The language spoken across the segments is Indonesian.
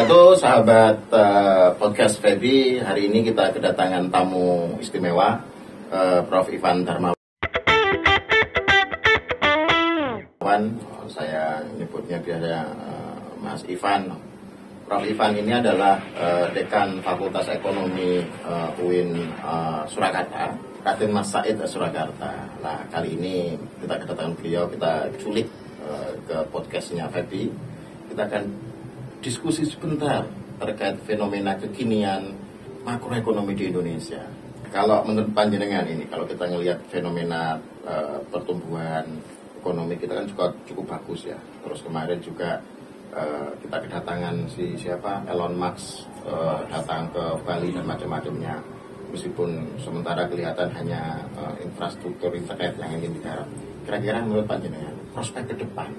wabarakatuh, sahabat podcast Feby. Hari ini kita kedatangan tamu istimewa, Prof. Ivan Darmawan. Saya nyebutnya biasa Mas Ivan. Prof. Ivan ini adalah Dekan Fakultas Ekonomi UIN Surakarta, Raden Mas Said Surakarta. Nah, kali ini kita kedatangan beliau, kita culik ke podcastnya Feby. Kita akan diskusi sebentar terkait fenomena kekinian makroekonomi di Indonesia. Kalau menurut panjenengan ini, kalau kita ngelihat fenomena pertumbuhan ekonomi kita kan juga cukup bagus ya. Terus kemarin juga kita kedatangan Elon Musk datang ke Bali dan macam-macamnya. Meskipun sementara kelihatan hanya infrastruktur internet yang ingin digarap. Kira-kira menurut panjenengan prospek ke depan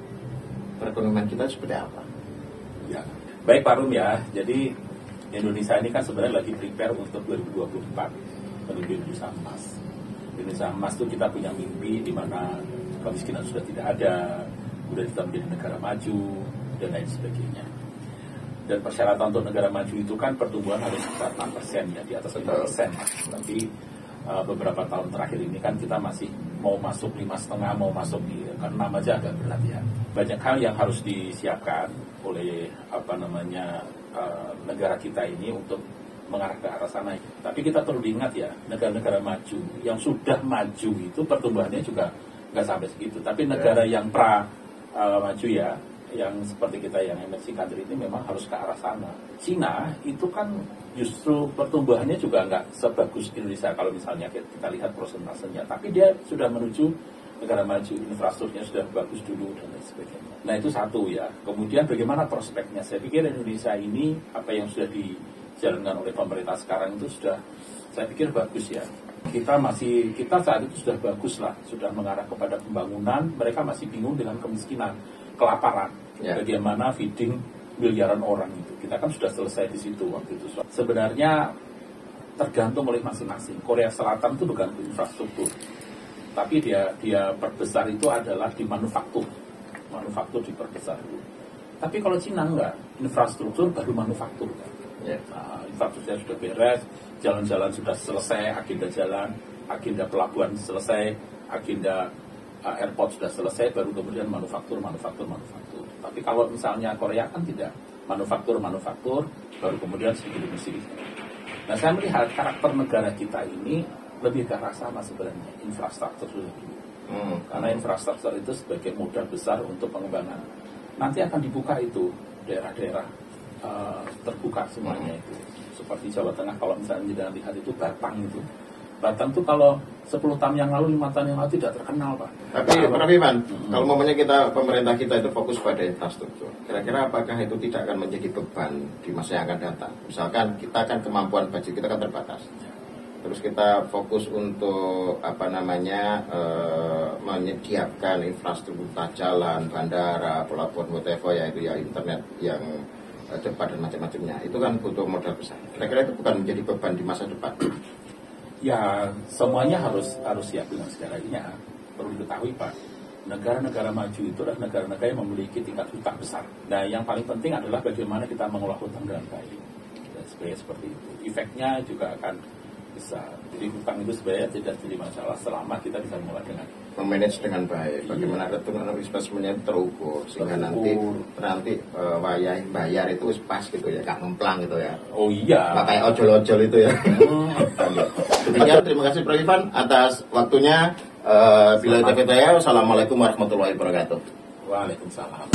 perekonomian kita seperti apa? Ya, baik Pak Rum ya. Jadi Indonesia ini kan sebenarnya lagi prepare untuk 2024 menuju Indonesia Emas. Indonesia Emas itu kita punya mimpi di mana kemiskinan sudah tidak ada, sudah kita menjadi negara maju dan lain sebagainya. Dan persyaratan untuk negara maju itu kan pertumbuhan harus sekitar 6% ya, di atas 5%. Tapi beberapa tahun terakhir ini kan kita masih mau masuk 5,5, mau masuk di 6 aja agak berat ya. Banyak hal yang harus disiapkan oleh negara kita ini untuk mengarah ke arah sana. Tapi kita perlu diingat ya, negara-negara maju yang sudah maju itu pertumbuhannya juga nggak sampai segitu. Tapi negara yang maju ya, yang seperti kita yang emerging country ini memang harus ke arah sana. Cina itu kan justru pertumbuhannya juga nggak sebagus Indonesia kalau misalnya kita lihat prosentasenya. Tapi dia sudah menuju negara maju, infrastrukturnya sudah bagus dulu dan lain sebagainya. Nah itu satu ya. Kemudian bagaimana prospeknya? Saya pikir Indonesia ini apa yang sudah dijalankan oleh pemerintah sekarang itu sudah, saya pikir bagus ya. Kita saat itu sudah bagus lah, sudah mengarah kepada pembangunan. Mereka masih bingung dengan kemiskinan, kelaparan. Ya. Bagaimana feeding miliaran orang itu. Kita kan sudah selesai di situ waktu itu. Sebenarnya tergantung oleh masing-masing. Korea Selatan itu bukan infrastruktur, tapi dia perbesar itu adalah di manufaktur diperbesar dulu. Tapi kalau Cina enggak, infrastruktur baru manufaktur kan. Yeah. Nah, infrastrukturnya sudah beres, jalan-jalan sudah selesai, agenda pelabuhan selesai, agenda airport sudah selesai, baru kemudian manufaktur. Tapi kalau misalnya Korea kan tidak, manufaktur, baru kemudian sedikit demi sedikit. Nah saya melihat karakter negara kita ini lebih ke arah sana sebenarnya, infrastruktur dulu. Karena infrastruktur itu sebagai modal besar untuk pengembangan. Nanti akan dibuka itu daerah-daerah terbuka semuanya itu. Seperti Jawa Tengah, kalau misalnya kita lihat itu Batang itu kalau 10 tahun yang lalu, 5 tahun yang lalu tidak terkenal Pak. Tapi Prof. Ivan, kalau momennya pemerintah kita itu fokus pada infrastruktur, kira-kira apakah itu tidak akan menjadi beban di masa yang akan datang? Misalkan kita kan kemampuan budget kita kan terbatas. Terus kita fokus untuk menyediakan infrastruktur jalan, bandara, pelabuhan, whatever ya itu ya internet yang cepat dan macam-macamnya. Itu kan butuh modal besar. Kira-kira itu bukan menjadi beban di masa depan? Ya semuanya harus siap dengan segalanya. Perlu diketahui Pak, negara-negara maju itu adalah negara-negara yang memiliki tingkat hutang besar. Nah yang paling penting adalah bagaimana kita mengelola hutang dengan baik. Dan seperti itu. Efeknya juga akan besar. Jadi hutang itu sebenarnya tidak jadi masalah selama kita bisa mengelola dengan memanage dengan baik. Bagaimana return on investment-nya terukur sehingga nanti bayar itu pas gitu ya, gak ngemplang gitu ya. Oh iya. Gak kayak ojol-ojol itu ya. Demikian, terima kasih Prof. Ivan atas waktunya. Bila kita Assalamualaikum warahmatullahi wabarakatuh. Waalaikumsalam.